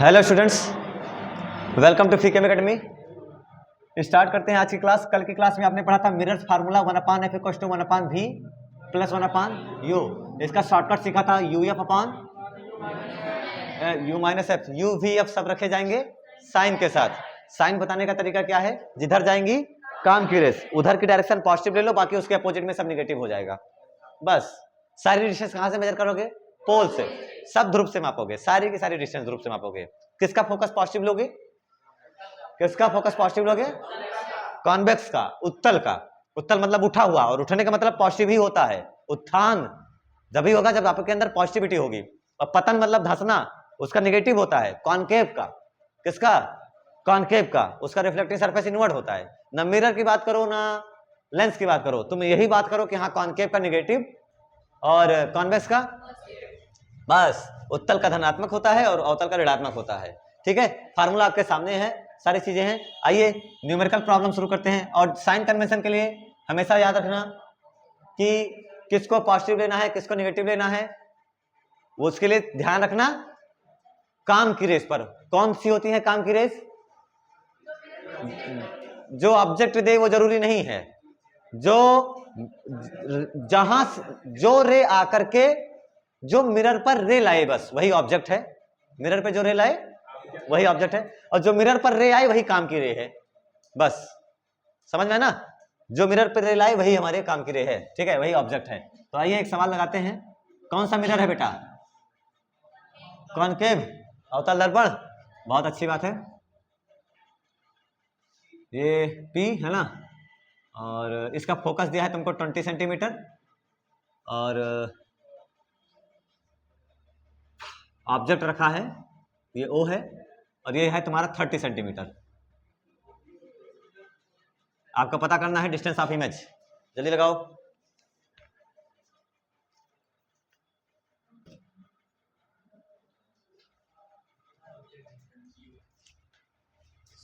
Hello students, welcome to फीकेम academy. Start करते हैं आज की क्लास। कल की क्लास में आपने पढ़ा था mirrors formula 1/f = 1/v + 1/u। इसका शॉर्टकट सीखा था uf upon u - f। u v f सब रखे जाएंगे साइन के साथ। साइन बताने का तरीका क्या है, जिधर जाएंगी काम की रेस उधर की डायरेक्शन पॉजिटिव ले लो, बाकी उसके अपोजिट में सब निगेटिव हो जाएगा। बस सारी डिस्टेंस कहां से मेजर करोगे? पोल से। सब ध्रुव से मापोगे, सारी की सारी डिस्टेंस ध्रुव से मापोगे। किसका फोकस पॉजिटिव लोगे? किसका फोकस पॉजिटिव लोगे? कॉन्वेक्स का, उत्तल का। उत्तल मतलब उठा हुआ, और उठने का मतलब पॉजिटिव ही होता है। उत्थान जब ही होगा जब आपके अंदर पॉजिटिविटी होगी, और पतन मतलब धंसना, उसका निगेटिव होता है। कॉनकेव का, किसका? कॉनकेव का, उसका रिफ्लेक्टिंग सरफेस इनवर्ड होता है। ना मिरर की बात करो ना लेंस की बात करो, तुम यही बात करो कि हाँ कॉनकेव का निगेटिव और कॉन्वेक्स का। बस उत्तल का धनात्मक होता है और अवतल का ऋणात्मक होता है। ठीक है, फार्मूला आपके सामने है, सारी चीजें हैं। आइए न्यूमेरिकल प्रॉब्लम शुरू करते हैं। और साइन कन्वेंशन के लिए हमेशा याद रखना कि किसको पॉजिटिव लेना है, किसको निगेटिव लेना है, वो उसके लिए ध्यान रखना। काम की रेस पर कौन सी होती है काम की रेस? जो ऑब्जेक्ट दे वो जरूरी नहीं है, जो जहां जो रे आकर के जो मिरर पर रे लाए बस वही ऑब्जेक्ट है। मिरर पे जो रे लाए वही ऑब्जेक्ट है, और जो मिरर पर रे आए वही काम की रे है। बस समझ में ना, जो मिरर पर रे लाए वही हमारे काम की रे है। ठीक है, वही ऑब्जेक्ट है। तो आइए एक सवाल लगाते हैं। कौन सा मिरर है बेटा? कॉनकेव, अवतल दर्पण। बहुत अच्छी बात है, ये P है ना, और इसका फोकस दिया है तुमको 20 सेंटीमीटर, और ऑब्जेक्ट रखा है ये O है, और ये है तुम्हारा 30 सेंटीमीटर। आपको पता करना है डिस्टेंस ऑफ इमेज। जल्दी लगाओ।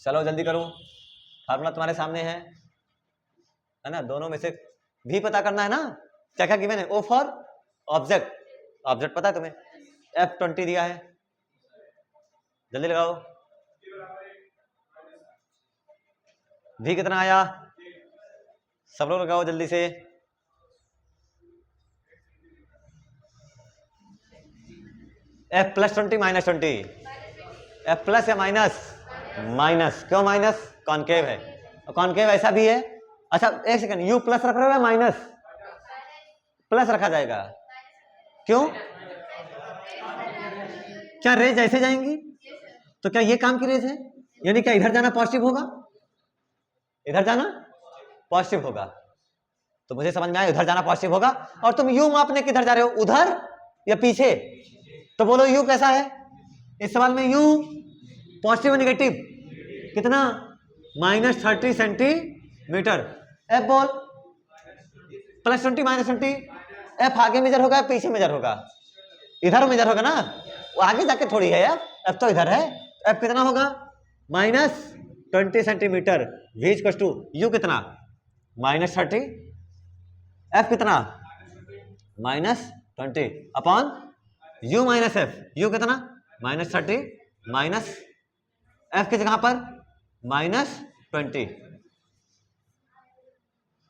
चलो जल्दी करो, फार्मूला तुम्हारे सामने है ना। दोनों में से भी पता करना है ना। क्या क्या गिवन है? O फॉर ऑब्जेक्ट, ऑब्जेक्ट पता है तुम्हें। F20 दिया है, जल्दी लगाओ। V कितना आया? सब लोग लगाओ जल्दी से। F + 20 - 20। F प्लस या माइनस? माइनस। क्यों माइनस? कॉनकेव है, और कॉनकेव ऐसा भी है। अच्छा एक सेकंड, U प्लस रख रहे हो या माइनस? प्लस रखा जाएगा। क्यों? क्या रेज ऐसे जाएंगी? तो क्या ये काम की रेज है? यानी क्या इधर जाना पॉजिटिव होगा, इधर जाना पॉजिटिव होगा। तो मुझे समझ में आया, उधर जाना पॉजिटिव होगा। और तुम U मापने किधर जा रहे हो, उधर या पीछे? तो बोलो U कैसा है इस सवाल में? U पॉजिटिव नेगेटिव कितना? -30 सेंटीमीटर। F बोल। +20 - 20। F आगे मेजर होगा, पीछे मेजर होगा? इधर मेजर होगा ना, वो आगे जाके थोड़ी है यार। F तो इधर है। F कितना होगा? -20 सेंटीमीटर। V = U कितना? -30। F कितना? -20 अपॉन U - F। U कितना? -30 माइनस F के जगह पर -20।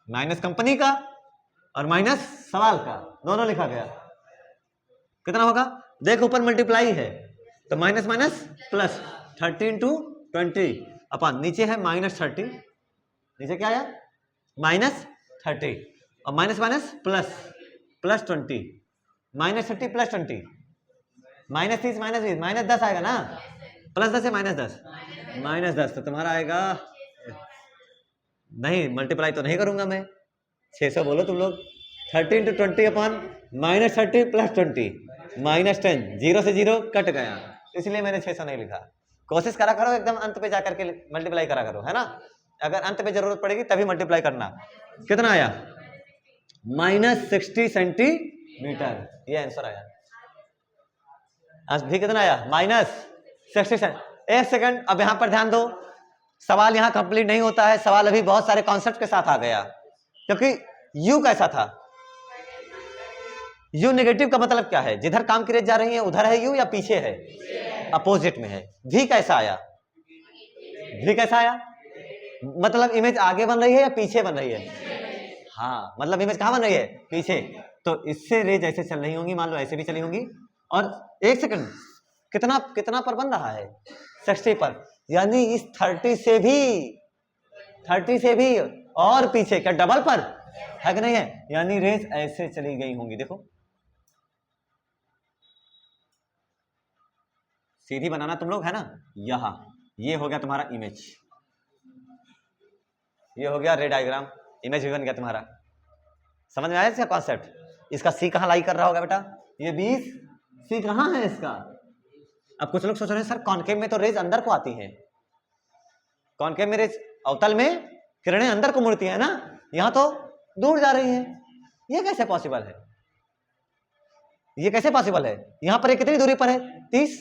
माइनस कंपनी का और माइनस सवाल का, दोनों लिखा गया। कितना होगा? देख ऊपर मल्टीप्लाई है तो माइनस माइनस प्लस, 30 × 20 अपॉन नीचे है -30। नीचे क्या आया? -30, और माइनस माइनस प्लस, +20। -30 + 20 -30 -20 -10 आएगा ना। +10 है -10 तो तुम्हारा आएगा। नहीं मल्टीप्लाई तो नहीं करूंगा मैं, 600 बोलो तुम लोग। 30 × 20 अपॉन -30 + 20 -10, 0 से 0 कट गया, इसलिए मैंने 600 नहीं लिखा। कोशिश करा करो एकदम अंत पे जाकर के मल्टीप्लाई करा करो, है ना। अगर अंत पे जरूरत पड़ेगी तभी मल्टीप्लाई करना। कितना आया? -60 सेंटीमीटर, ये आंसर आया। भी कितना आया? -60। एक सेकंड, अब यहां पर ध्यान दो, सवाल यहां कंप्लीट नहीं होता है। सवाल अभी बहुत सारे कॉन्सेप्ट के साथ आ गया, क्योंकि U कैसा था? U नेगेटिव का मतलब क्या है? जिधर काम की रेज जा रही है उधर है U या पीछे है? अपोजिट में है। भी कैसा आया, भी कैसा आया, मतलब इमेज आगे बन रही है या पीछे बन रही है? हाँ, मतलब इमेज कहाँ बन रही है, पीछे। तो इससे रेज ऐसे चल रही होंगी, मान लो ऐसे भी चली होंगी, और एक सेकंड कितना कितना पर बन रहा है, 60 पर, यानी इस 30 से भी और पीछे, क्या डबल पर है कि नहीं है? यानी रेज ऐसे चली गई होंगी, देखो सीधी बनाना तुम लोग है ना, यहां ये हो गया तुम्हारा इमेज, ये हो गया रे डायग्राम, इमेज भी बन गया तुम्हारा। समझ में आया इसका कॉन्सेप्ट? इसका सी कहाँ लाई कर रहा होगा बेटा, ये 20, सी कहाँ है इसका? अब कुछ लोग सोच रहे हैं सर कॉन्केव में तो रेज अंदर को आती है, कॉन्केव में रेज अवतल में किरणें अंदर को मुड़ती है ना, यहां तो दूर जा रही है, ये कैसे पॉसिबल है? ये कैसे पॉसिबल है? यहां पर कितनी दूरी पर है, 30,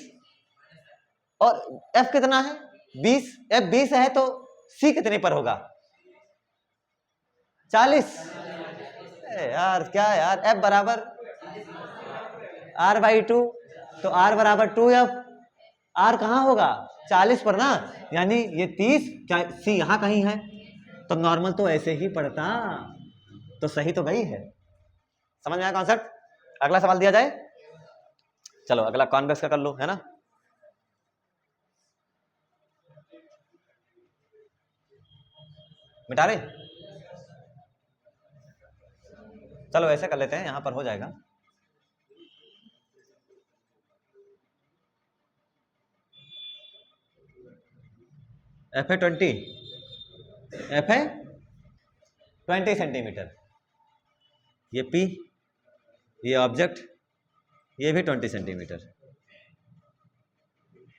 और एफ कितना है, 20, एफ 20 है तो सी कितने पर होगा, 40। यार क्या यार, एफ बराबर r/2, तो r बराबर 2f, r कहाँ होगा, 40 पर ना, यानी ये 30, क्या सी यहाँ कहीं है, तो नॉर्मल तो ऐसे ही पड़ता, तो सही तो गई है। समझ में आया कॉन्सेप्ट? अगला सवाल दिया जाए, चलो अगला कॉन्वेक्स का कर लो, है ना। मिटा रहे, चलो ऐसे कर लेते हैं, यहां पर हो जाएगा। एफ है 20, एफ है 20 सेंटीमीटर, ये पी, ये ऑब्जेक्ट, ये भी 20 सेंटीमीटर।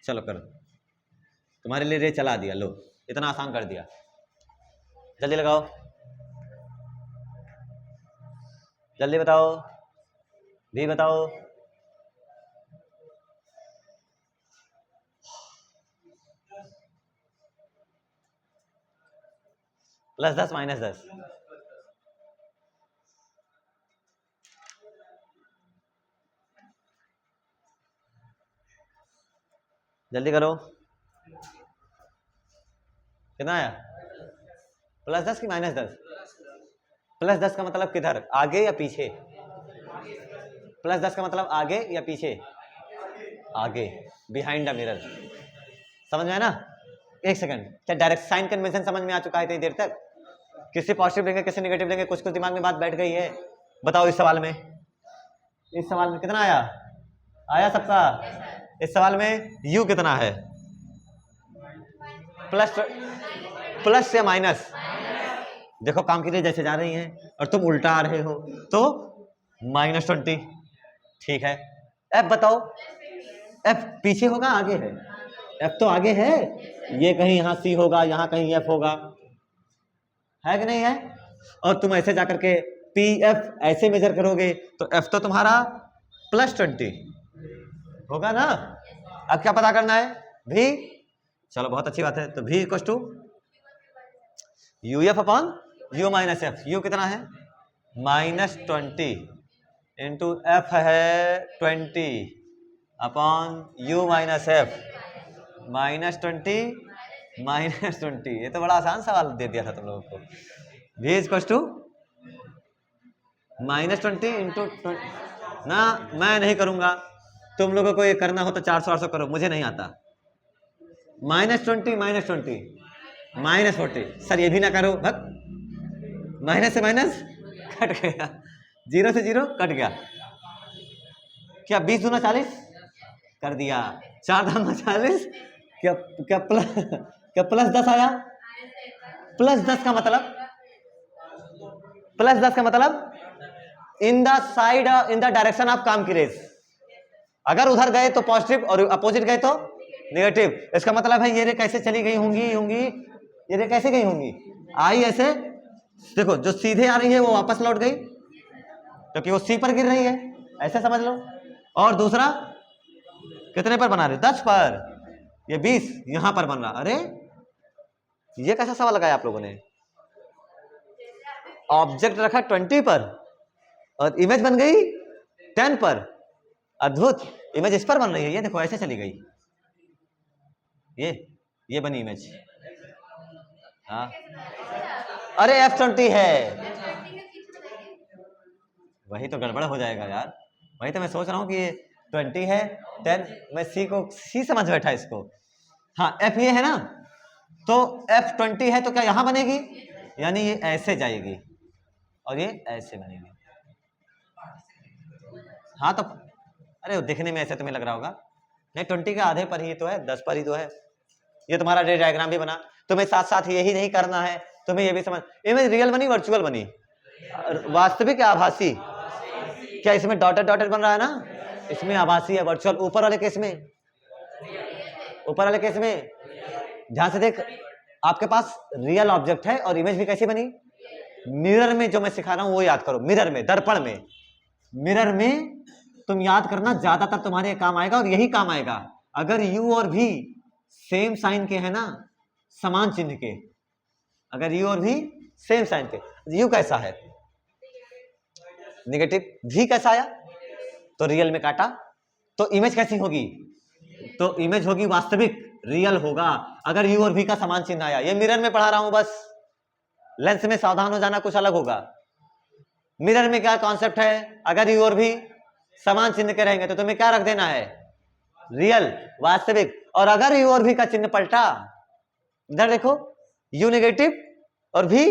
चलो करो, तुम्हारे लिए रे चला दिया, लो इतना आसान कर दिया, जल्दी लगाओ, जल्दी बताओ, भी बताओ, +10 -10, जल्दी करो, कितना आया, +10 कि -10? +10 का मतलब किधर, आगे या पीछे? +10 का मतलब आगे या पीछे? आगे, बिहाइंड द मिरर। समझ में है ना? एक सेकंड, क्या डायरेक्ट साइन कन्वेंशन समझ में आ चुका है इतनी देर तक? किसी पॉजिटिव लेंगे, किसी नेगेटिव लेंगे, कुछ कुछ दिमाग में बात बैठ गई है? बताओ इस सवाल में, इस सवाल में कितना आया, आया सबका? इस सवाल में u कितना है, प्लस या माइनस? देखो काम के लिए जैसे जा रही हैं और तुम उल्टा आ रहे हो, तो -20, ठीक है। f बताओ, f पीछे होगा आगे है? f तो आगे है, ये कहीं यहाँ c होगा, यहाँ कहीं f होगा, है कि नहीं है? और तुम ऐसे जाकर के pf ऐसे मेजर करोगे तो f तो तुम्हारा +20 होगा ना। अब क्या पता करना है, v, चलो बहुत अच्छी बात है, तो v equal to uf upon u minus f. u कितना है, -20 इंटू f है 20 अपॉन u माइनस एफ, -20 ये तो बड़ा आसान सवाल दे दिया था तुम लोगों को। v इक्वल टू -20 इंटू, ना मैं नहीं करूंगा, तुम लोगों को ये करना हो तो 400-800 करो, मुझे नहीं आता। -20 -40, सर ये भी ना करो, भग, माइनस से माइनस कट गया, 0 से 0 कट गया, क्या 20 दूना 40 कर दिया, 4 दूना 40, क्या +10 आया? +10 का मतलब in the side, in the direction of काम की रेज, अगर उधर गए तो पॉजिटिव और अपोजिट गए तो नेगेटिव। इसका मतलब है ये रे कैसे चली गई होंगी, ये रे कैसे गई होंगी, आई ऐसे, देखो जो सीधे आ रही है वो वापस लौट गई क्योंकि वो सी पर गिर रही है, ऐसे समझ लो। और दूसरा कितने पर बना रहे, 10 पर, ये 20 यहां पर बन रहा। अरे ये कैसा सवाल लगाया आप लोगों ने, ऑब्जेक्ट रखा 20 पर और इमेज बन गई 10 पर, अद्भुत, इमेज इस पर बन रही है, ये देखो ऐसे चली गई, ये बनी इमेज। हाँ अरे F20 है, वही तो गड़बड़ हो जाएगा यार, वही तो मैं सोच रहा हूँ कि ये 20 है 10, मैं C समझ बैठा इसको। हाँ F ये है ना, तो F20 है तो क्या यहाँ बनेगी, यानी ये ऐसे जाएगी और ये ऐसे बनेगी। हाँ तो अरे दिखने में ऐसे तुम्हें लग रहा होगा, नहीं 20 के आधे पर ही तो है, 10 पर ही तो है। ये तुम्हारा डायग्राम भी बना, तुम्हें साथ साथ यही नहीं करना है, तुम्हें ये भी समझ, इमेज रियल बनी वर्चुअल बनी, वास्तविक या आभासी, क्या इसमें डॉटेड डॉटेड बन रहा है ना, इसमें आभासी है वर्चुअल। ऊपर वाले केस में, ऊपर वाले केस में ध्यान से देख, आपके पास रियल ऑब्जेक्ट है और इमेज भी कैसी बनी, मिरर में, जो मैं सिखा रहा हूं वो याद करो, मिरर में, दर्पण में, मिरर में तुम याद करना, ज्यादातर तुम्हारे काम आएगा और यही काम आएगा अगर यू और भी सेम साइन के है ना, समान चिन्ह के, अगर यू और भी सेम साइन के, यू कैसा है नेगेटिव, भी कैसा आया तो रियल में काटा, तो इमेज कैसी होगी, तो इमेज होगी वास्तविक, रियल होगा अगर यू और भी का समान चिन्ह आया। ये मिरर में पढ़ा रहा हूं बस, लेंस में सावधान हो जाना, कुछ अलग होगा। मिरर में क्या कॉन्सेप्ट है, अगर यू और भी समान चिन्ह के रहेंगे तो तुम्हें क्या रख देना है, रियल वास्तविक, और अगर यू और भी का चिन्ह पलटा, इधर देखो यू नेगेटिव और भी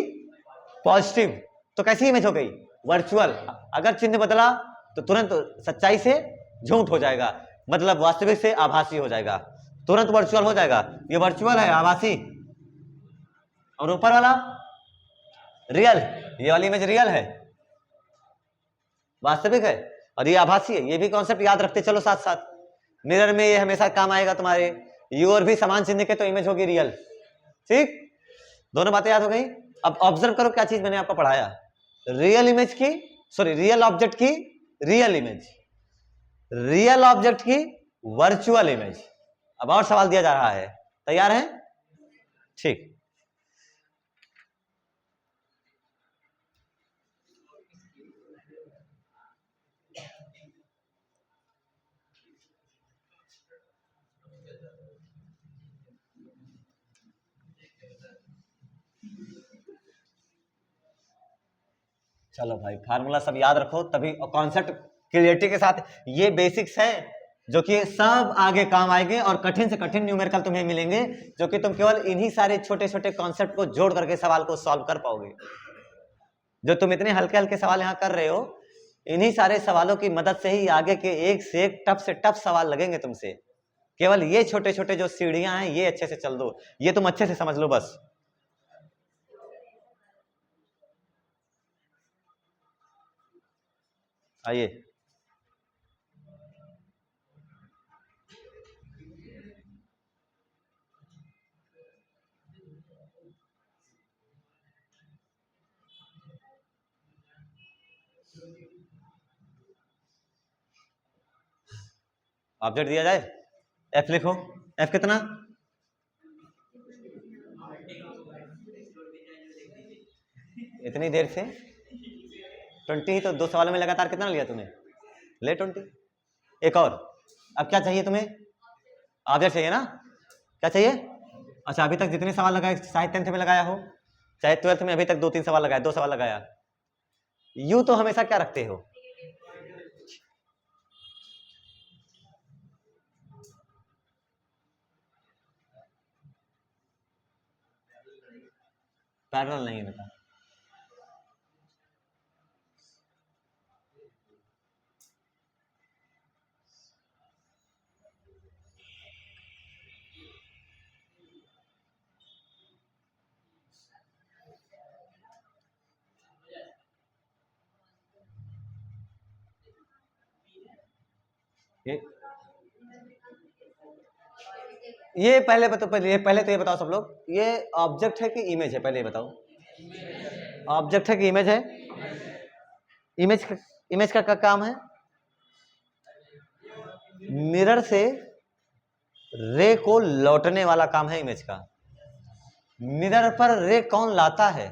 पॉजिटिव, तो कैसी इमेज हो गई, वर्चुअल। अगर चिन्ह बदला तो तुरंत सच्चाई से झूठ हो जाएगा, मतलब वास्तविक से आभासी हो जाएगा, तुरंत वर्चुअल हो जाएगा। ये वर्चुअल है, आभासी, और ऊपर वाला रियल, ये वाली इमेज रियल है, वास्तविक है, और ये आभासी है। ये भी कॉन्सेप्ट याद रखते चलो साथ साथ, मिरर में ये हमेशा काम आएगा तुम्हारे, यू और भी समान चिन्ह के तो इमेज होगी रियल, ठीक, दोनों बातें याद हो गई। अब ऑब्जर्व करो क्या चीज मैंने आपको पढ़ाया, रियल इमेज की, सॉरी रियल ऑब्जेक्ट की रियल इमेज, रियल ऑब्जेक्ट की वर्चुअल इमेज। अब और सवाल दिया जा रहा है, तैयार है, ठीक। चलो भाई फार्मूला सब याद रखो, तभी कॉन्सेप्ट क्लियरिटी के साथ, ये बेसिक्स है जो कि सब आगे काम आएंगे, और कठिन से कठिन न्यूमेरिकल तुम्हें मिलेंगे जो कि तुम केवल इन्हीं सारे छोटे छोटे कॉन्सेप्ट को जोड़ करके सवाल को सॉल्व कर पाओगे। जो तुम इतने हल्के हल्के सवाल यहाँ कर रहे हो, इन्हीं सारे सवालों की मदद से ही आगे के एक से एक टफ से टफ सवाल लगेंगे तुमसे। केवल ये छोटे छोटे जो सीढ़ियां हैं ये अच्छे से चल दो, ये तुम अच्छे से समझ लो बस। आइए, ऑब्जेक्ट दिया जाए, एफ लिखो, एफ कितना, इतनी देर से 20 ही तो, 2 सवालों में लगातार कितना लिया तूने, ले 20, एक और। अब क्या चाहिए तुम्हें, ऑब्जेक्ट चाहिए ना, क्या चाहिए, अच्छा अभी तक जितने सवाल लगाए, चाहे 10th में लगाया हो चाहे 12th में, अभी तक 2-3 सवाल लगाए, 2 सवाल लगाया, यू तो हमेशा क्या रखते हो, पैरेलल नहीं होता, ये पहले बताओ, पहले तो ये बताओ सब लोग, ये ऑब्जेक्ट है कि इमेज है, पहले ये बताओ, ऑब्जेक्ट है कि इमेज है, इमेज का काम है मिरर से रे को लौटने वाला काम है इमेज का। मिरर पर रे कौन लाता है,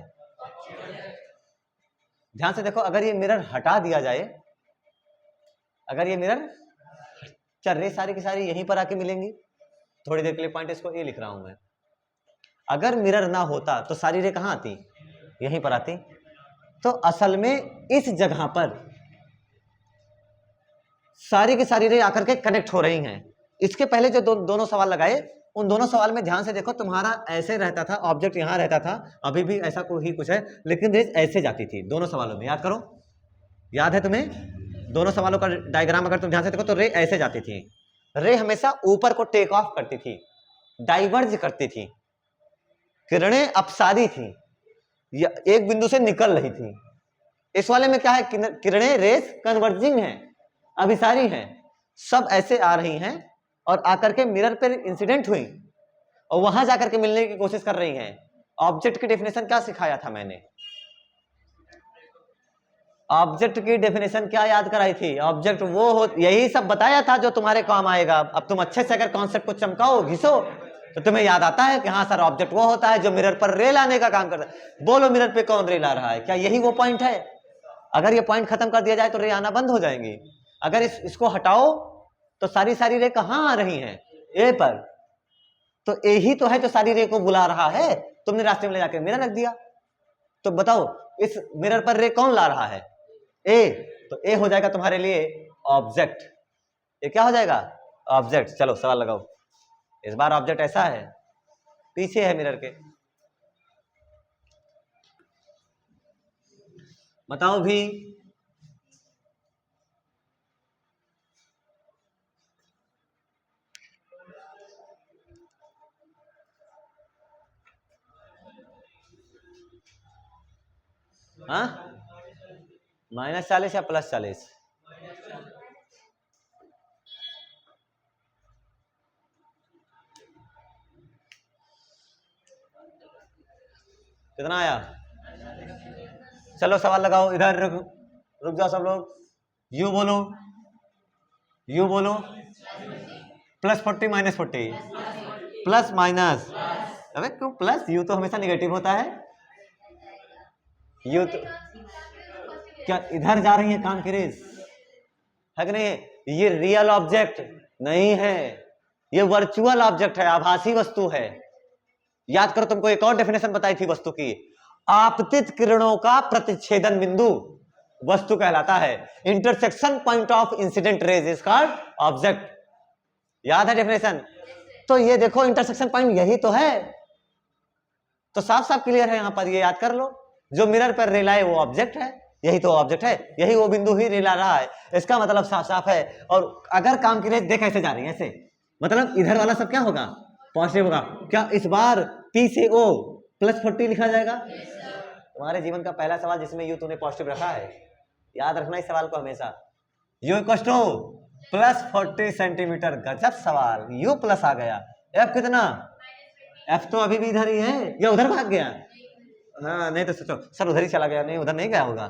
ध्यान से देखो, अगर ये मिरर हटा दिया जाए, अगर ये मिरर, क्या रे सारी की सारी यहीं पर आके मिलेंगी, थोड़ी देर के लिए पॉइंट इसको ए लिख रहा हूं मैं। अगर मिरर ना होता तो सारी रे कहां आती, यहीं पर आती। तो असल में इस जगह पर सारी की सारी रे आकर के कनेक्ट हो रही हैं। इसके पहले जो दोनों सवाल लगाए, उन दोनों सवाल में ध्यान से देखो, तुम्हारा ऐसे रहता था, ऑब्जेक्ट यहां रहता था, अभी भी ऐसा कोई कुछ है, लेकिन रेज ऐसे जाती थी दोनों सवालों में। याद करो, याद है तुम्हें? दोनों सवालों का डायग्राम अगर तुम ध्यान से देखो तो रे ऐसे जाती थी। रे हमेशा ऊपर को टेक ऑफ करती थी, डाइवर्ज करती थी, किरणें अपसारी थी, एक बिंदु से निकल रही थी। इस वाले में क्या है, किरणें रेस कन्वर्जिंग है, अभिसारी है, सब ऐसे आ रही हैं और आकर के मिरर पर इंसिडेंट हुई और वहां जाकर के मिलने की कोशिश कर रही हैं। ऑब्जेक्ट की डेफिनेशन क्या सिखाया था मैंने? ऑब्जेक्ट की डेफिनेशन क्या याद कराई थी? ऑब्जेक्ट वो हो, यही सब बताया था जो तुम्हारे काम आएगा। अब तुम अच्छे से अगर कॉन्सेप्ट को चमकाओ, घिसो, तो तुम्हें याद आता है कि हाँ सर, ऑब्जेक्ट वो होता है जो मिरर पर रे लाने का काम करता है। बोलो, मिरर पे कौन रे ला रहा है? क्या यही वो पॉइंट है? अगर ये पॉइंट खत्म कर दिया जाए तो रे आना बंद हो जाएंगी। अगर इसको हटाओ तो सारी सारी रे कहां आ रही हैं? ए पर। तो ए ही तो है जो सारी रे को बुला रहा है। तुमने रास्ते में ले जाकर मिरर रख दिया, तो बताओ इस मिरर पर रे कौन ला रहा है? ए। तो ए हो जाएगा तुम्हारे लिए ऑब्जेक्ट। ये क्या हो जाएगा? ऑब्जेक्ट। चलो सवाल लगाओ। इस बार ऑब्जेक्ट ऐसा है, पीछे है मिरर के। बताओ भी। हाँ, -40 या +40? कितना आया? चलो सवाल लगाओ। इधर रुक जाओ सब लोग। यू बोलो, यू बोलो। +40 -40? Plus minus? अबे क्यों प्लस? यू तो हमेशा निगेटिव होता है। यू तो क्या इधर जा रही है काम की रेस? है कि नहीं? ये रियल ऑब्जेक्ट नहीं है, ये वर्चुअल ऑब्जेक्ट है, आभासी वस्तु है। याद करो, तुमको एक और डेफिनेशन बताई थी वस्तु की। आपतित किरणों का प्रतिच्छेदन बिंदु वस्तु कहलाता है। Intersection point of incident raise is called object. याद है डेफिनेशन? तो ये देखो, इंटरसेक्शन पॉइंट यही तो है। तो साफ साफ क्लियर है यहां पर, ये याद कर लो। जो मिरर पर रे लाए वो ऑब्जेक्ट है, यही तो ऑब्जेक्ट है, यही वो बिंदु ही रे ला रहा है। इसका मतलब साफ साफ है। और अगर काम की रेस देख ऐसे जा रही है, ऐसे, मतलब इधर वाला सब क्या होगा? पॉजिटिव होगा। क्या इस बार P से O +40 लिखा जाएगा? तुम्हारे जीवन का पहला सवाल जिसमें यू तूने पॉजिटिव रखा है, याद रखना इस सवाल को हमेशा। U equal to +40 centimetre. गजब सवाल। यू प्लस आ गया। एफ कितना? एफ तो अभी भी इधर ही है, या उधर भाग गया? हाँ, नहीं तो सोचो सर उधर ही चला गया। नहीं, उधर नहीं गया होगा।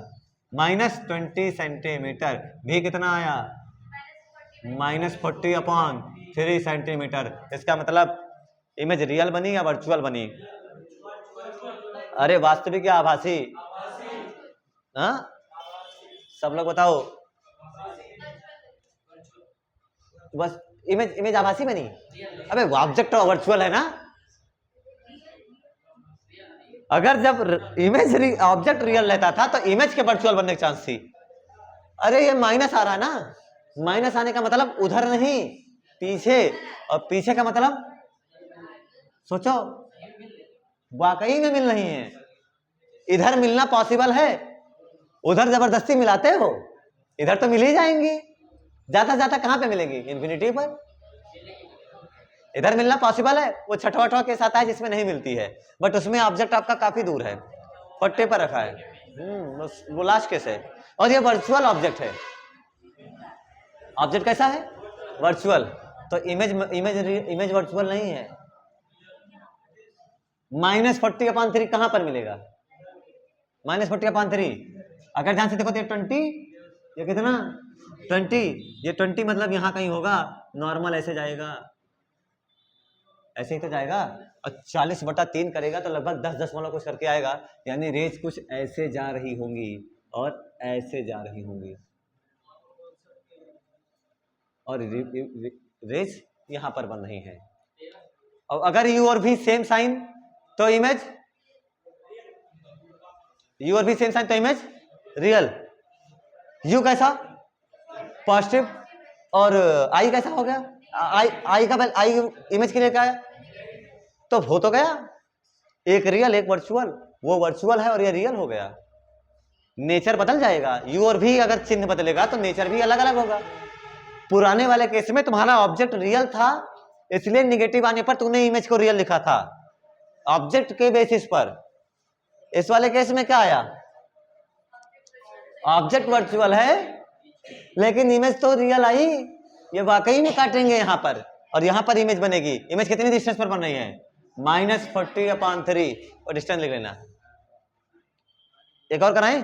-20 सेंटीमीटर। भी कितना आया? -40/3 सेंटीमीटर। इसका मतलब इमेज रियल बनी या वर्चुअल बनी? अरे वास्तविक या आभासी? हाँ, सब लोग बताओ। बस इमेज आभासी बनी? अबे ऑब्जेक्ट तो वर्चुअल है ना। अगर जब इमेज ऑब्जेक्ट रियल रहता था तो इमेज के वर्चुअल बनने की चांस थी। अरे ये माइनस आ रहा है ना, माइनस आने का मतलब उधर नहीं, पीछे। और पीछे का मतलब सोचो, वाकई में मिल रही है। इधर मिलना पॉसिबल है, उधर जबरदस्ती मिलाते हो, इधर तो मिल ही जाएंगी। जाता जाता कहां पे मिलेंगी? इन्फिनिटी पर। इधर मिलना पॉसिबल है, वो छठवा के साथ है जिसमें नहीं मिलती है, बट उसमें ऑब्जेक्ट आपका काफी दूर है, पट्टे पर रखा है। वो लास्ट केस है। और ये वर्चुअल ऑब्जेक्ट है। ऑब्जेक्ट कैसा है? वर्चुअल। तो इमेज वर्चुअल नहीं है। -40/3 कहां पर मिलेगा? -40/3 अगर ध्यान से देखो तो 20, ये कितना? 20। ये 20 मतलब यहां कहीं होगा। नॉर्मल ऐसे जाएगा, ऐसे ही तो जाएगा। और 40/3 करेगा तो लगभग 10 कुछ करके आएगा। यानी रेज कुछ ऐसे जा रही होंगी और ऐसे जा रही होंगी, और रेज यहां पर बन रही है। और अगर यू और भी सेम साइन तो इमेज, यू और भी सेम साइन तो इमेज रियल। यू कैसा पॉजिटिव और आई कैसा हो गया, आई का आई इमेज के लिए क्या है, तो हो तो गया एक रियल एक वर्चुअल, वो वर्चुअल है और ये रियल हो गया। नेचर बदल जाएगा, यू और भी अगर चिन्ह बदलेगा तो नेचर भी अलग अलग होगा। पुराने वाले केस में तुम्हारा ऑब्जेक्ट रियल था, इसलिए निगेटिव आने पर तुमने इमेज को रियल लिखा था ऑब्जेक्ट के बेसिस पर। इस वाले केस में क्या आया, ऑब्जेक्ट वर्चुअल है लेकिन इमेज तो रियल आई। ये वाकई में काटेंगे यहां पर, और यहां पर इमेज बनेगी। इमेज कितनी डिस्टेंस पर बन रही है, -40/3 और डिस्टेंस लिख लेना। एक और कराएं,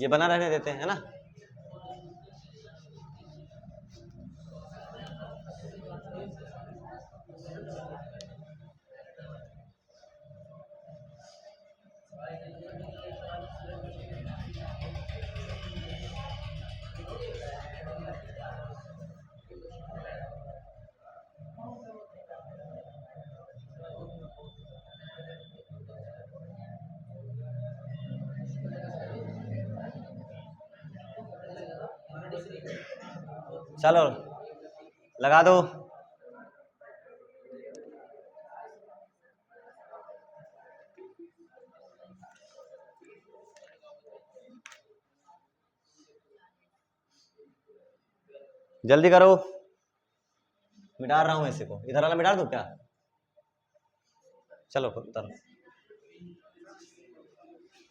ये बना रहने देते हैं, है ना। चलो लगा दो। जल्दी करो, मिटा रहा हूं इसी को, इधर वाला मिटा दूं क्या, चलो उतर।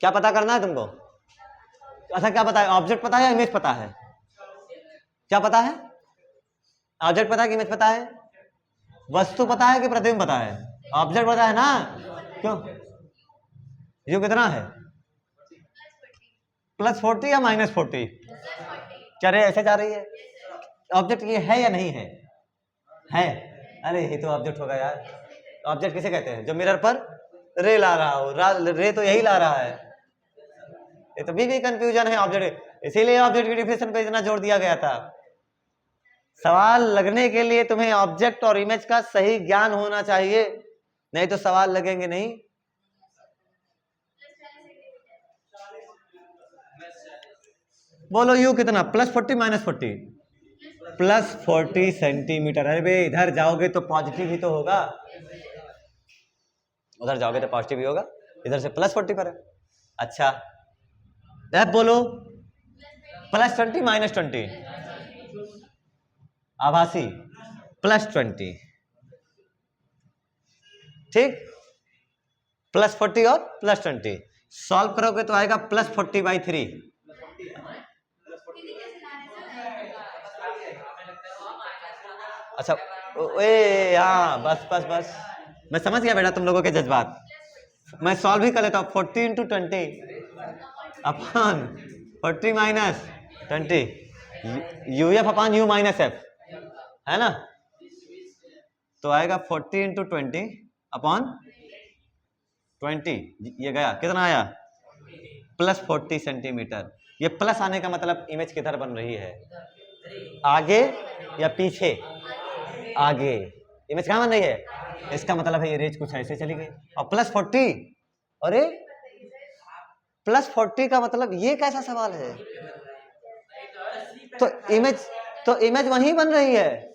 क्या पता करना है तुमको, अच्छा क्या पता है, ऑब्जेक्ट पता है या इमेज पता है, क्या पता है, ऑब्जेक्ट पता है कि इमेज पता है, वस्तु पता है कि प्रतिबिंब पता है, ऑब्जेक्ट पता है ना, क्यों यू कितना है +40 या -40, चले ऐसे जा रही है, ऑब्जेक्ट ये है या नहीं है, है, अरे ये तो ऑब्जेक्ट होगा यार। ऑब्जेक्ट किसे कहते हैं, जो मिरर पर रे ला रहा हो, रे तो यही ला रहा है, ये तो भी कंफ्यूजन है ऑब्जेक्ट, इसीलिए ऑब्जेक्ट की डिफिनेशन पे इतना जोर दिया गया था। सवाल लगने के लिए तुम्हें ऑब्जेक्ट और इमेज का सही ज्ञान होना चाहिए, नहीं तो सवाल लगेंगे नहीं। बोलो यू कितना, +40 -40, +40 सेंटीमीटर। अरे भाई इधर जाओगे तो पॉजिटिव ही तो होगा, उधर जाओगे तो पॉजिटिव ही होगा, इधर से +40 पर है। अच्छा एफ बोलो, +20 -20, आभासी +20, ठीक, +40 और +20 सॉल्व करोगे तो आएगा +40/3। अच्छा ए हाँ बस बस बस, मैं समझ गया बेटा तुम लोगों के जज्बात, मैं सॉल्व ही कर लेता हूँ। 40 × 20/40 - 20 UF/U-F है ना, तो आएगा 40 × 20/20, ये गया कितना आया +40 सेंटीमीटर। ये प्लस आने का मतलब इमेज किधर बन रही है, आगे या पीछे, आगे, इमेज कहाँ बन रही है, इसका मतलब है ये रेंज कुछ ऐसे चली गई। और +40, अरे +40 का मतलब ये कैसा सवाल है, तो इमेज वहीं बन रही है,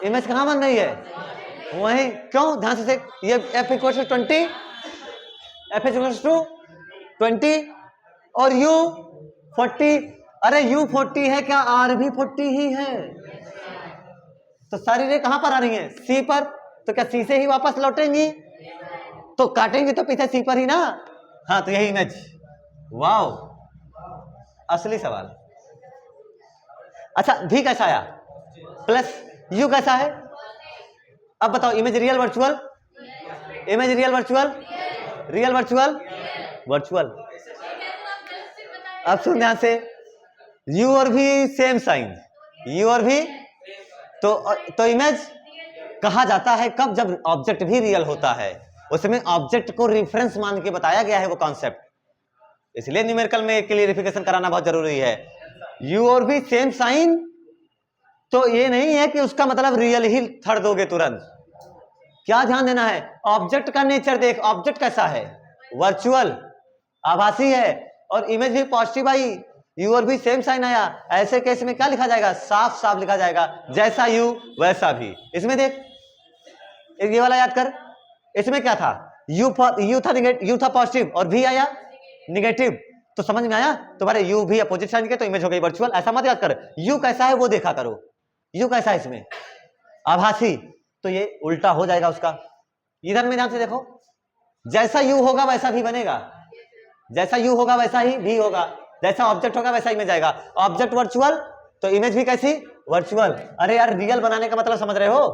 इमेज कहाँ बन रही है, वहीं, क्यों, ध्यान से ये F = 20, F = 20 और U 40, अरे U 40 है क्या, R भी 40 ही है, तो सारी रे कहां पर आ रही है, C पर, तो क्या C से ही वापस लौटेंगी, तो काटेंगे तो पीछे C पर ही ना, हाँ तो यही इमेज, वाओ असली सवाल। अच्छा V कैसा आया, +U कैसा है, अब बताओ image real virtual, image real virtual, real virtual, virtual. अब सुन ध्यान से, U और V सेम साइन, U और V, तो इमेज कहा जाता है कब, जब ऑब्जेक्ट भी रियल होता है, उसमें ऑब्जेक्ट को रेफरेंस मान के बताया गया है वो कॉन्सेप्ट, इसलिए न्यूमेरिकल में क्लियरिफिकेशन कराना बहुत जरूरी है। यू और भी सेम साइन, तो ये नहीं है कि उसका मतलब रियल ही थर्ड दोगे तुरंत। क्या ध्यान देना है, ऑब्जेक्ट का नेचर देख, ऑब्जेक्ट कैसा है, वर्चुअल, आभासी है, और इमेज भी पॉजिटिव आई, यू और भी सेम साइन आया। ऐसे केस में क्या लिखा जाएगा, साफ साफ लिखा जाएगा जैसा यू वैसा भी। इसमें देख, ये वाला याद कर, इसमें क्या था, यू था पॉजिटिव और भी आया निगेटिव, तो समझ में आया, तुम्हारे यू भी अपोजिट साइन के तो इमेज हो गई वर्चुअल। ऐसा मत याद कर, यू कैसा है वो देखा करो, यू कैसा है इसमें आभासी, तो ये उल्टा हो जाएगा उसका। इधर में ध्यान से देखो, जैसा यू होगा वैसा भी बनेगा, जैसा यू होगा वैसा ही भी होगा, जैसा ऑब्जेक्ट होगा वैसा इमेज आएगा। ऑब्जेक्ट वर्चुअल तो इमेज भी कैसी, वर्चुअल। अरे यार रियल बनाने का मतलब समझ रहे हो,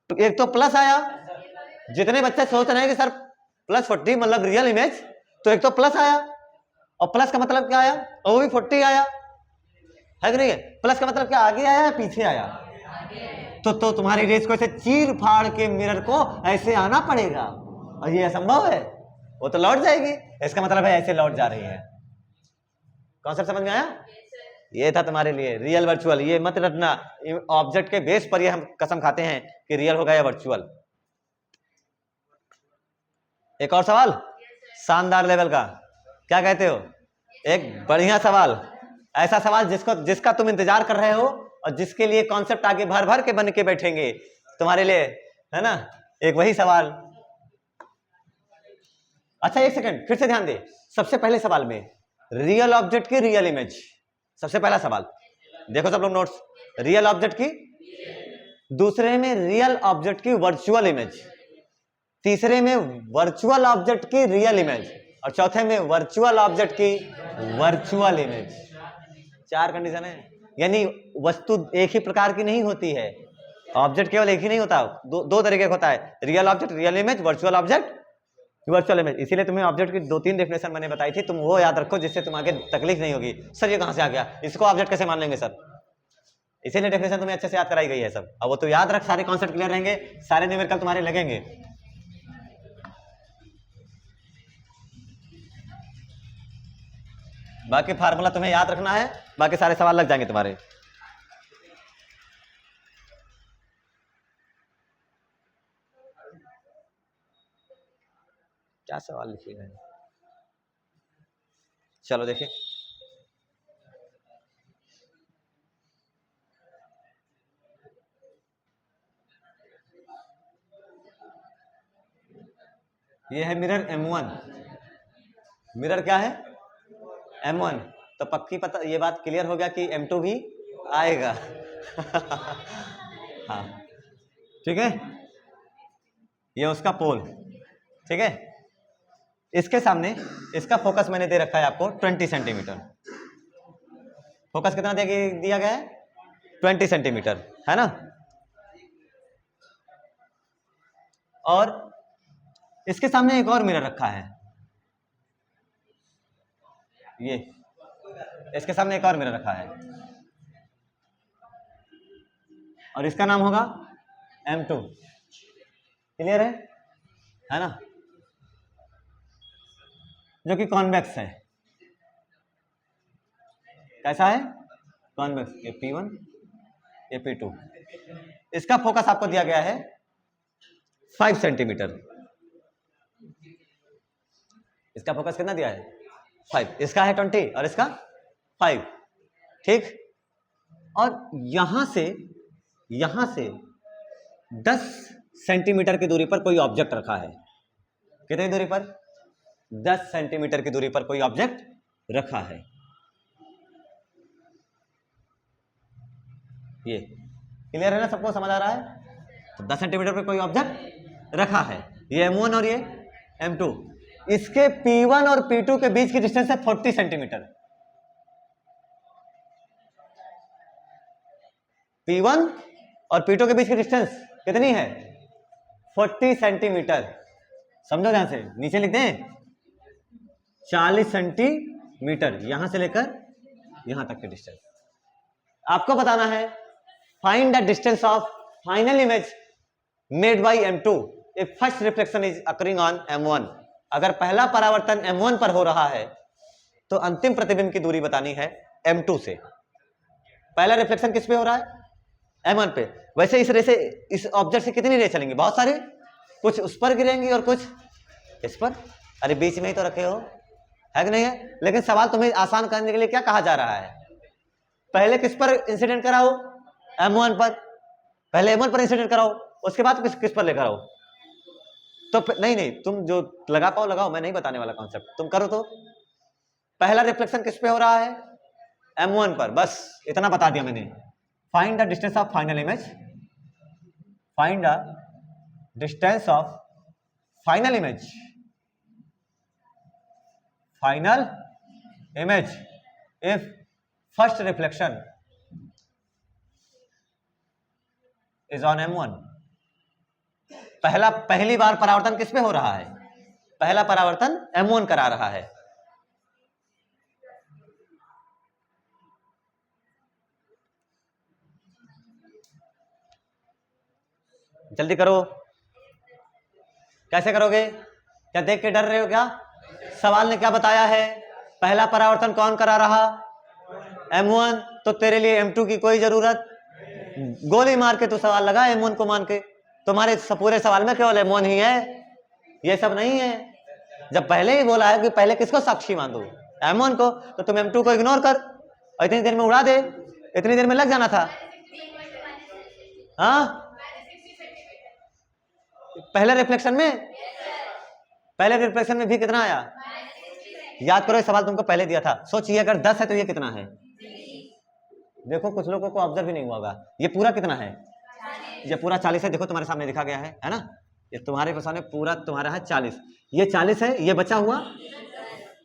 तो एक तो प्लस आया, जितने बच्चे सोच रहे हैं कि सर +40 मतलब रियल इमेज, तो एक तो प्लस आया, और प्लस का मतलब क्या आया, और वो भी 40 आया है कि नहीं है। प्लस का मतलब क्या, आगे आया या पीछे आया, तो तुम्हारी रेस को ऐसे चीर फाड़ के मिरर को ऐसे आना पड़ेगा, और ये असंभव है, वो तो लौट जाएगी, इसका मतलब है ऐसे लौट जा रही है। कॉन्सेप्ट समझ में आया, ये था तुम्हारे लिए रियल वर्चुअल। ये मत रटना, ऑब्जेक्ट के बेस पर ये हम कसम खाते हैं कि रियल होगा या वर्चुअल। एक और सवाल शानदार लेवल का, क्या कहते हो, एक बढ़िया सवाल, ऐसा सवाल जिसका तुम इंतजार कर रहे हो और जिसके लिए कॉन्सेप्ट आगे भर भर के बन के बैठेंगे तुम्हारे लिए, है ना, एक वही सवाल। अच्छा एक सेकंड फिर से ध्यान दे, सबसे पहले सवाल में रियल ऑब्जेक्ट की रियल इमेज, सबसे पहला सवाल देखो सब लोग नोट्स, रियल ऑब्जेक्ट की, दूसरे में रियल ऑब्जेक्ट की वर्चुअल इमेज, तीसरे में वर्चुअल ऑब्जेक्ट की रियल इमेज, और चौथे में वर्चुअल ऑब्जेक्ट की वर्चुअल इमेज। 4 कंडीशन है, यानी वस्तु एक ही प्रकार की नहीं होती है, ऑब्जेक्ट केवल एक ही नहीं होता, दो तरीके का होता है, real object real image, virtual object virtual image. इसीलिए तुम्हें ऑब्जेक्ट की 2-3 डेफिनेशन मैंने बताई थी, तुम वो याद रखो जिससे तुम आगे तकलीफ नहीं होगी, सर ये कहां से आ गया, इसको ऑब्जेक्ट कैसे मान लेंगे सर, इसीलिए डेफिनेशन तुम्हें अच्छे से याद कराई गई है सब। अब वो तो याद रख, सारे कॉन्सेप्ट क्लियर रहेंगे, सारे न्यूमेरिकल तुम्हारे लगेंगे। बाकी फार्मूला तुम्हें याद रखना है, बाकी सारे सवाल लग जाएंगे तुम्हारे। क्या सवाल लिखे गए, चलो देखिए, ये है मिरर M1, मिरर क्या है M1, तो पक्की पता ये बात क्लियर हो गया कि M2 भी आएगा। हाँ ठीक है, ये उसका पोल, ठीक है, इसके सामने इसका फोकस मैंने दे रखा है आपको 20 सेंटीमीटर, फोकस कितना दिया गया है 20 सेंटीमीटर, है ना, और इसके सामने एक और मिरर रखा है, ये इसके सामने एक और मिरर रखा है, और इसका नाम होगा M2, क्लियर है ना, जो कि कॉन्वेक्स है, कैसा है कॉन्वेक्स, ये P1 ये P2, इसका फोकस आपको दिया गया है 5 सेंटीमीटर, इसका फोकस कितना दिया है 5, इसका है 20 और इसका 5, ठीक, और यहां से 10 सेंटीमीटर की दूरी पर कोई ऑब्जेक्ट रखा है, कितनी दूरी पर 10 सेंटीमीटर की दूरी पर कोई ऑब्जेक्ट रखा है, ये क्लियर है ना, सबको समझ आ रहा है, तो 10 सेंटीमीटर पर कोई ऑब्जेक्ट रखा है, ये M1 और ये M2, इसके P1 और P2 के बीच की डिस्टेंस है 40 सेंटीमीटर, P1 और P2 के बीच की डिस्टेंस कितनी है 40 सेंटीमीटर, समझो ध्यान से, नीचे लिख दें 40 सेंटीमीटर, यहां से लेकर यहां तक की डिस्टेंस आपको बताना है। Find the distance of final image made by M2 if first reflection is occurring on M1, अगर पहला परावर्तन M1 पर हो रहा है तो अंतिम प्रतिबिंब की दूरी बतानी है M2 से। पहला रिफ्लेक्शन किस पे हो रहा है? M1 पे। वैसे इस रे से, इस ऑब्जेक्ट से कितनी रे चलेंगी? बहुत सारी, कुछ उस पर गिरेंगी और कुछ इस पर। अरे बीच में ही तो रखे हो, है कि नहीं है? लेकिन सवाल तुम्हें आसान करने के लिए क्या कहा जा रहा है? पहले किस पर इंसिडेंट कराओ? M1 पर। पहले M1 पर इंसिडेंट कराओ, उसके बाद किस पर लेकर आओ। तो नहीं, तुम जो लगा पाओ लगाओ, मैं नहीं बताने वाला कॉन्सेप्ट, तुम करो। तो पहला रिफ्लेक्शन किस पे हो रहा है? M1 पर। बस इतना बता दिया मैंने। Find the distance of final image, find the distance of final image, final image if first reflection is on M1। पहली बार परावर्तन किस पे हो रहा है? पहला परावर्तन M1 करा रहा है। जल्दी करो। कैसे करोगे? क्या देख के डर रहे हो क्या? सवाल ने क्या बताया है? पहला परावर्तन कौन करा रहा? M1। तो तेरे लिए M2 की कोई जरूरत, गोली मार के तो सवाल लगा M1 को मान के। तुम्हारे पूरे सवाल में केवल M1 ही है, ये सब नहीं है। जब पहले ही बोला है कि पहले किसको साक्षी मान दो? M1 को। तो तुम M2 को इग्नोर कर और इतनी देर में उड़ा दे, इतनी देर में लग जाना था। हाँ, पहले रिफ्लेक्शन में भी कितना आया? याद करो, ये सवाल तुमको पहले दिया था। सोचिए अगर 10 है तो ये कितना है? देखो कुछ लोगों को ऑब्जर्व भी नहीं हुआ होगा। ये पूरा कितना है? ये पूरा 40 है। देखो तुम्हारे सामने लिखा गया है ना? ये तुम्हारे सामने पूरा तुम्हारा है 40। ये 40 है, ये बचा हुआ।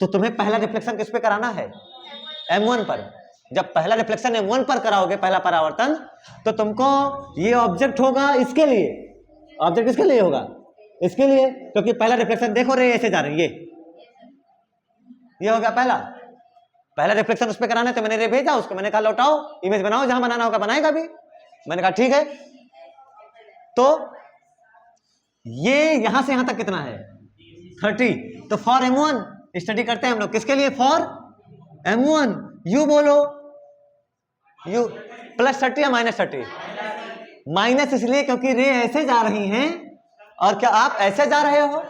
तो तुम्हें पहला रिफ्लेक्शन किस पे कराना है? M1 पर। जब पहला रिफ्लेक्शन M1 पर कराओगे, पहला परावर्तन, तो तुमको ये ऑब्जेक्ट होगा इसके लिए। ऑब्जेक्ट किसके लिए होगा? इसके लिए, क्योंकि पहला रिफ्लेक्शन देखो रे ऐसे जा रही है, ये हो गया पहला रिफ्लेक्शन उस पर कराना है। तो मैंने रे भेजा उसको, मैंने कहा लौटाओ, इमेज बनाओ, जहां बनाना होगा बनाएगा भी। मैंने कहा ठीक है। तो ये यहां से यहां तक कितना है? 30। तो फॉर M1 स्टडी करते हैं हम लोग। किसके लिए? For M1। यू बोलो, यू +30 या -30? माइनस इसलिए क्योंकि रे ऐसे जा रही हैं और क्या आप ऐसे जा रहे हो,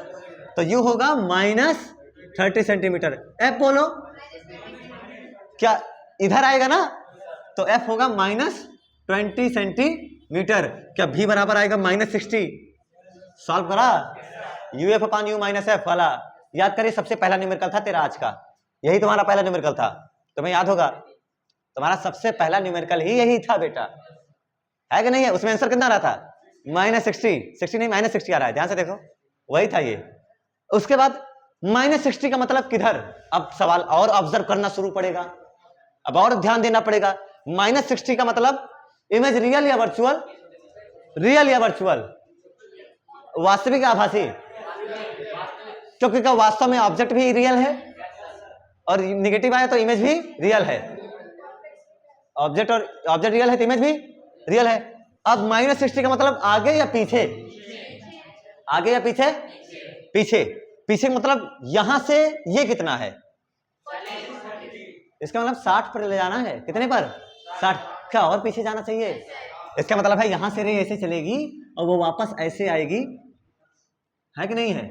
तो यू होगा -30 सेंटीमीटर। एफ बोलो, क्या इधर आएगा ना? तो एफ होगा -20 सेंटीमीटर। क्या भी बराबर आएगा -60? सॉल्व करा, यूएफ अपान यू -एफ वाला। याद करिए, सबसे पहला न्यूमेरिकल था तेरा आज का, यही तुम्हारा पहला न्यूमेरिकल था, तुम्हें याद होगा। तुम्हारा सबसे पहला न्यूमेरिकल ही यही था बेटा, है कि नहीं है? उसमें आंसर कितना आ रहा था? -60 नहीं, -60 आ रहा है, ध्यान से देखो, वही था ये। उसके बाद -60 का मतलब किधर? अब सवाल और ऑब्जर्व करना शुरू पड़ेगा, अब और ध्यान देना पड़ेगा। -60 का मतलब इमेज रियल या वर्चुअल? रियल या वर्चुअल? वास्तविक या आभासी? क्योंकि क्या वास्तव में ऑब्जेक्ट भी रियल है और निगेटिव आया तो इमेज भी रियल है। ऑब्जेक्ट रियल है तो इमेज भी रियल है। अब -60 का मतलब आगे या पीछे? आगे या पीछे? पीछे। पीछे मतलब यहां से ये कितना है? इसका मतलब 60 पर ले जाना है। कितने पर? 60 का, और पीछे जाना चाहिए। इसका मतलब है यहां से रे ऐसे चलेगी और वो वापस ऐसे आएगी, है कि नहीं है?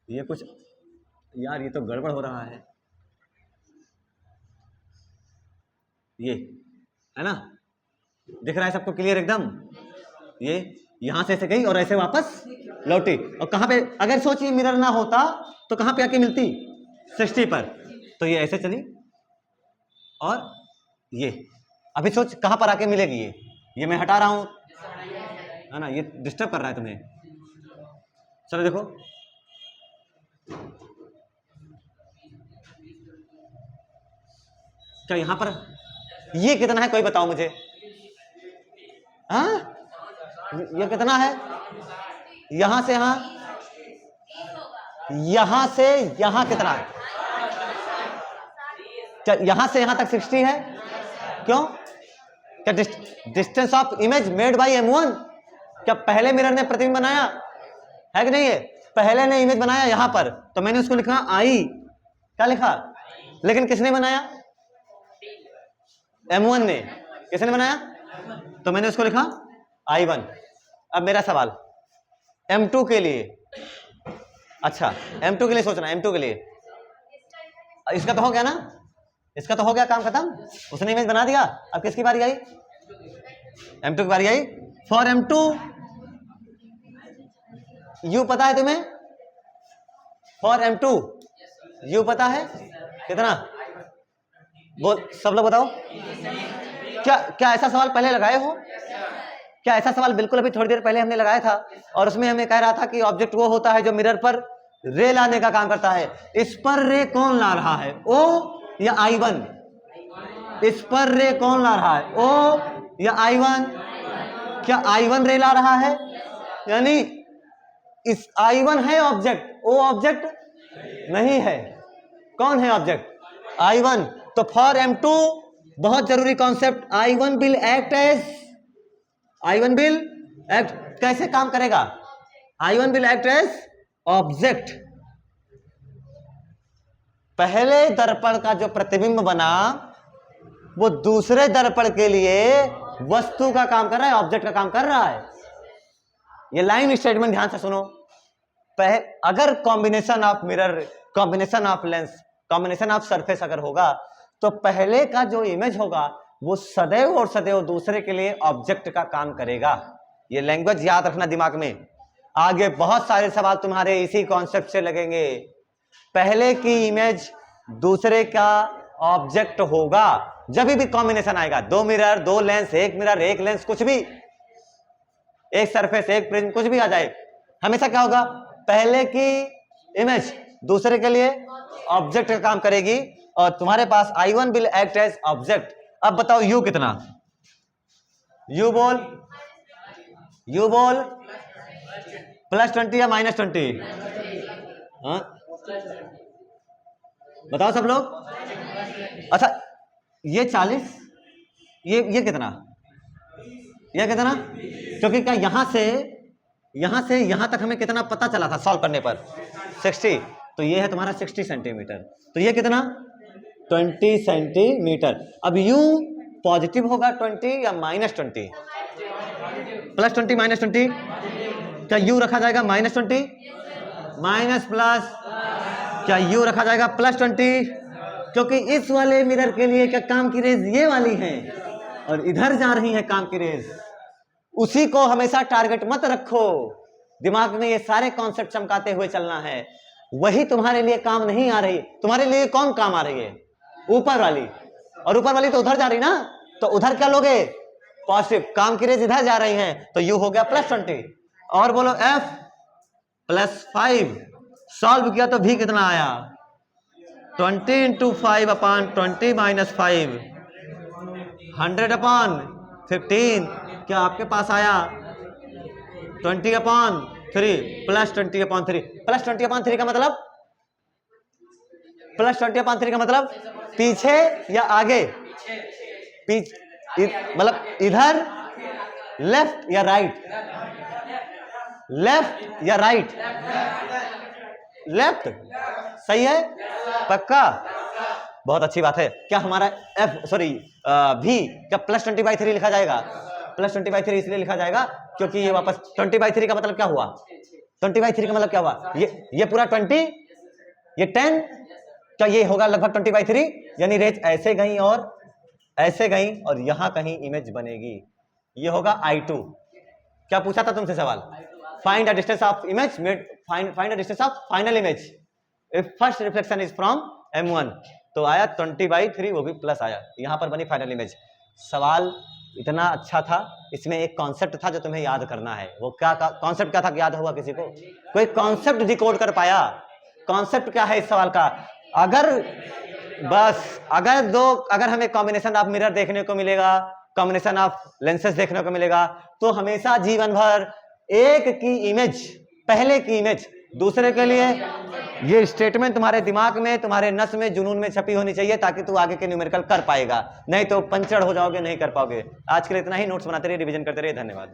ये कुछ यार, ये तो गड़बड़ हो रहा है। ये है ना, दिख रहा है सबको क्लियर एकदम? ये यहां से ऐसे गई और ऐसे वापस लौटी, और कहां पे? अगर सोचिए मिरर ना होता तो कहां पे आके मिलती? 60 पर। तो ये ऐसे चली और ये अभी सोच कहां पर आके मिलेगी? ये मैं हटा रहा हूं, है ना, ये डिस्टर्ब कर रहा है तुम्हें। चलो देखो, क्या यहां पर ये कितना है? कोई बताओ मुझे। हाँ, ये कितना है? यहां से यहां, यहां से यहां कितना है? क्या यहां से यहां तक 60 है? क्यों? क्या distance of image made by M1? क्या पहले मिरर ने प्रतिबिंब बनाया है कि नहीं है? पहले ने इमेज बनाया यहां पर, तो मैंने उसको लिखा आई, क्या लिखा? लेकिन किसने बनाया? M1 ने, किसने बनाया? तो मैंने उसको लिखा I1। अब मेरा सवाल M2 के लिए, अच्छा M2 के लिए सोचना, M2 के लिए इसका तो हो गया ना, इसका तो हो गया, काम खत्म, उसने इमेज बना दिया। अब किसकी बारी आई? M2 की बारी आई। फॉर M2 U पता है तुम्हें? फॉर M2 U पता है कितना? बोल सब लोग बताओ। क्या ऐसा सवाल पहले लगाए हो? क्या ऐसा सवाल बिल्कुल अभी थोड़ी देर पहले हमने लगाया था, और उसमें हमें कह रहा था कि ऑब्जेक्ट वो होता है जो मिरर पर रे लाने का काम करता है। इस पर रे कौन ला रहा है, O या I1? इस पर रे कौन ला रहा है, O या I1? क्या I1 रे ला रहा है? यानी इस I1 है ऑब्जेक्ट, O ऑब्जेक्ट नहीं है। कौन है ऑब्जेक्ट? I1। तो फॉर M2 बहुत जरूरी concept, I1 will act as, I1 will act, कैसे काम करेगा? I1 will act as object. पहले दर्पण का जो प्रतिबिंब बना वो दूसरे दर्पण के लिए वस्तु का काम कर रहा है, ऑब्जेक्ट का काम कर रहा है। ये लाइन स्टेटमेंट ध्यान से सुनो। अगर combination of mirror, combination of lens, combination of surface अगर होगा तो पहले का जो इमेज होगा वो सदैव और सदैव दूसरे के लिए ऑब्जेक्ट का काम करेगा। ये लैंग्वेज याद रखना दिमाग में। आगे बहुत सारे सवाल तुम्हारे इसी कॉन्सेप्ट से लगेंगे। पहले की इमेज दूसरे का ऑब्जेक्ट होगा जब भी कॉम्बिनेशन आएगा। दो मिरर, दो लेंस, एक मिरर एक लेंस, कुछ भी, एक सरफेस एक प्रिज्म, कुछ भी आ जाए, हमेशा क्या होगा? पहले की इमेज दूसरे के लिए ऑब्जेक्ट का काम करेगी, और तुम्हारे पास I1 will act as object. अब बताओ U कितना? U बोल, U बोल, +20 या -20? हाँ बताओ सब लोग। अच्छा ये 40, ये कितना, ये कितना? क्योंकि क्या यहां से यहां तक हमें कितना पता चला था सॉल्व करने पर? 60। तो ये है तुम्हारा 60 सेंटीमीटर। तो ये कितना? 20 सेंटीमीटर। अब U पॉजिटिव होगा 20 या -20? +20 -20? क्या U रखा जाएगा -20? Minus plus? क्या U रखा जाएगा +20? क्योंकि इस वाले मिरर के लिए क्या काम की रेज ये वाली है, और इधर जा रही है काम की रेज। उसी को हमेशा टारगेट मत रखो, दिमाग में ये सारे कॉन्सेप्ट चमकाते हुए चलना है। वही तुम्हारे लिए काम नहीं आ रही। तुम्हारे लिए कौन काम आ रही है? ऊपर वाली, और ऊपर वाली तो उधर जा रही ना, तो उधर क्या लोगे? पॉजिटिव। काम की रेज इधर जा रही है तो U हो गया +20। और बोलो F +5। सॉल्व किया तो V कितना आया? 20 × 5/20 - 5, 100/15। क्या आपके पास आया? 20/3 +20/3। +20/3 का मतलब, +20/3 का मतलब पीछे या आगे? मतलब इधर, लेफ्ट या राइट? लेफ्ट या राइट? लेफ्ट। सही है? पक्का? बहुत अच्छी बात है। क्या हमारा V क्या +20/3 लिखा जाएगा? +20/3 इसलिए लिखा जाएगा क्योंकि ये वापस 20/3 का मतलब क्या हुआ? 20/3 का मतलब क्या हुआ? ये पूरा 20, ये 10, क्या ये होगा लगभग 20/3? यानी रेज ऐसे गई और ऐसे गई, और यहां कहीं इमेज बनेगी। ये होगा I2। क्या पूछा था तुमसे सवाल? Find the distance of image, find the distance of final image if first reflection is from M1। तो आया 20/3, वो भी प्लस आया, यहां पर बनी फाइनल इमेज। सवाल इतना अच्छा था, इसमें एक कॉन्सेप्ट था जो तुम्हें याद करना है। वो क्या कॉन्सेप्ट क्या था? याद होगा किसी को? कोई कॉन्सेप्ट डिकोड कर पाया? कॉन्सेप्ट क्या है इस सवाल का? अगर हमें कॉम्बिनेशन ऑफ मिरर देखने को मिलेगा, कॉम्बिनेशन ऑफ लेंसेज देखने को मिलेगा, तो हमेशा जीवन भर एक की इमेज, पहले की इमेज दूसरे के लिए, ये स्टेटमेंट तुम्हारे दिमाग में, तुम्हारे नस में, जुनून में छपी होनी चाहिए, ताकि तू आगे के न्यूमेरिकल कर पाएगा। नहीं तो पंचर हो जाओगे, नहीं कर पाओगे। आज के लिए इतना ही। नोट्स बनाते रहिए, रिवीजन करते रहिए। धन्यवाद।